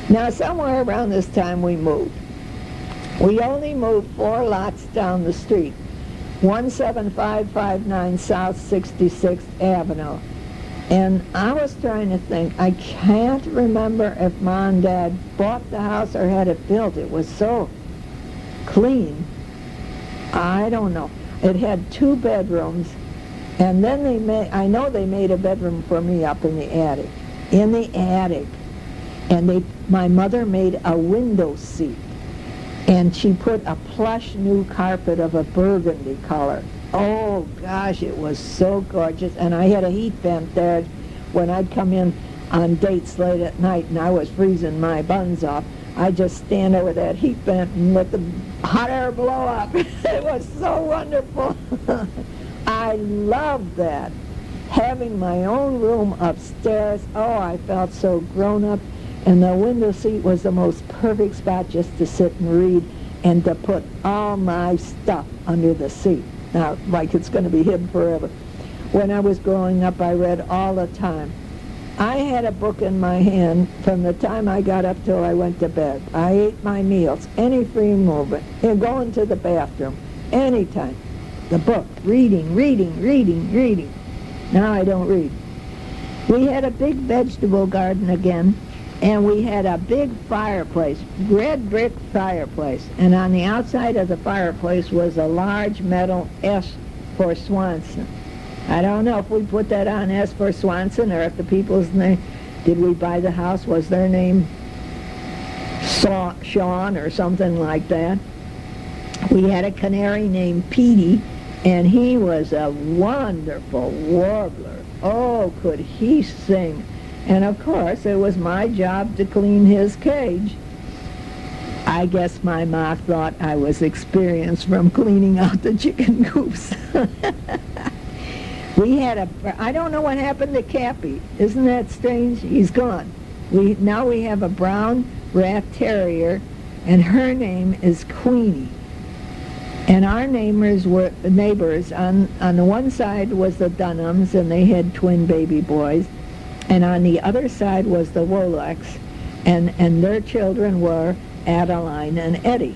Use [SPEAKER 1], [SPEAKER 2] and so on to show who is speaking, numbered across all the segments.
[SPEAKER 1] Now, somewhere around this time we moved. We only moved 4 lots down the street, 17559 South 66th Avenue. And I was trying to think, I can't remember if Mom and Dad bought the house or had it built. It was so clean. I don't know. It had 2 bedrooms, and then I know they made a bedroom for me up in the attic. In the attic. And my mother made a window seat, and she put a plush new carpet of a burgundy color. Oh gosh, it was so gorgeous. And I had a heat vent there when I'd come in on dates late at night and I was freezing my buns off. I'd just stand over that heat vent and let the hot air blow up. It was so wonderful. I loved that. Having my own room upstairs, oh, I felt so grown up. And the window seat was the most perfect spot just to sit and read and to put all my stuff under the seat. Now, like it's going to be hidden forever. When I was growing up, I read all the time. I had a book in my hand from the time I got up till I went to bed. I ate my meals, any free movement, and going to the bathroom, anytime. The book, reading. Now I don't read. We had a big vegetable garden again. And we had a big fireplace, red brick fireplace. And on the outside of the fireplace was a large metal S for Swanson. I don't know if we put that on S for Swanson or if the people's name, did we buy the house, was their name Sean or something like that. We had a canary named Petey, and he was a wonderful warbler. Oh, could he sing. And of course, it was my job to clean his cage. I guess my ma thought I was experienced from cleaning out the chicken coops. We had I don't know what happened to Cappy. Isn't that strange? He's gone. Now we have a brown rat terrier, and her name is Queenie. And our neighbors on the one side was the Dunhams, and they had twin baby boys. And on the other side was the Woleks, and their children were Adeline and Eddie.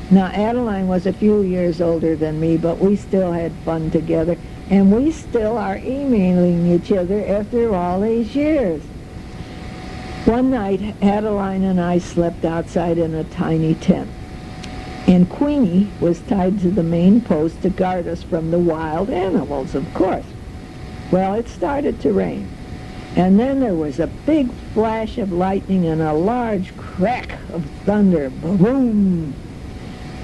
[SPEAKER 1] Now, Adeline was a few years older than me, but we still had fun together, and we still are emailing each other after all these years. One night, Adeline and I slept outside in a tiny tent, and Queenie was tied to the main post to guard us from the wild animals, of course. Well, it started to rain. And then there was a big flash of lightning and a large crack of thunder. Boom!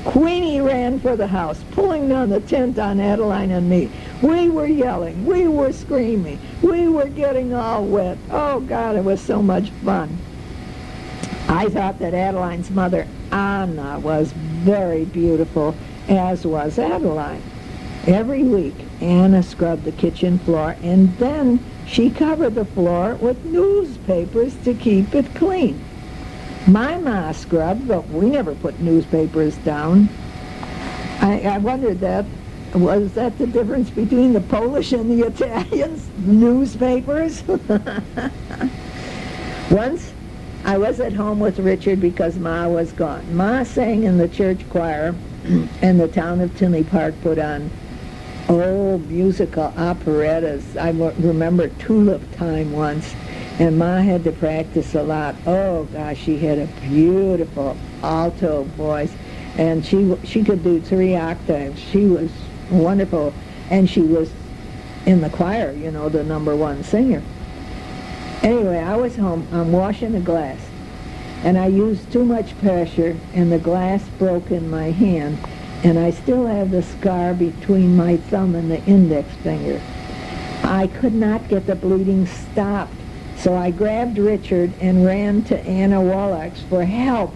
[SPEAKER 1] Queenie ran for the house, pulling down the tent on Adeline and me. We were yelling. We were screaming. We were getting all wet. Oh, God, it was so much fun. I thought that Adeline's mother, Anna, was very beautiful, as was Adeline. Every week, Anna scrubbed the kitchen floor, and then she covered the floor with newspapers to keep it clean. My ma scrubbed, but we never put newspapers down. I wondered that. Was that the difference between the Polish and the Italians? Newspapers? Once, I was at home with Richard because Ma was gone. Ma sang in the church choir, and the town of Tinley Park put on musical operettas. I remember Tulip Time once, and Ma had to practice a lot. Oh gosh, she had a beautiful alto voice, and she could do 3 octaves. She was wonderful, and she was in the choir, you know, the #1 singer. Anyway, I was home. I'm washing a glass, and I used too much pressure, and the glass broke in my hand. And I still have the scar between my thumb and the index finger. I could not get the bleeding stopped, so I grabbed Richard and ran to Anna Woleks for help.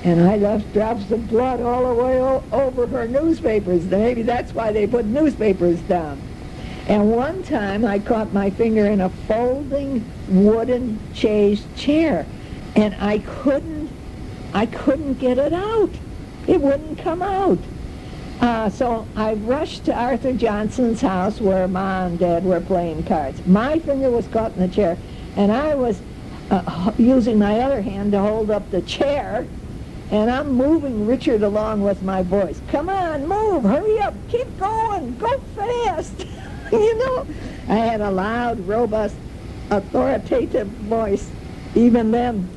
[SPEAKER 1] And I left drops of blood all the way over her newspapers. Maybe that's why they put newspapers down. And one time I caught my finger in a folding wooden chaise chair, and I couldn't get it out. It wouldn't come out. So I rushed to Arthur Johnson's house where Ma and Dad were playing cards. My finger was caught in the chair, and I was using my other hand to hold up the chair, and I'm moving Richard along with my voice. Come on, move, hurry up, keep going, go fast. You know, I had a loud, robust, authoritative voice even then.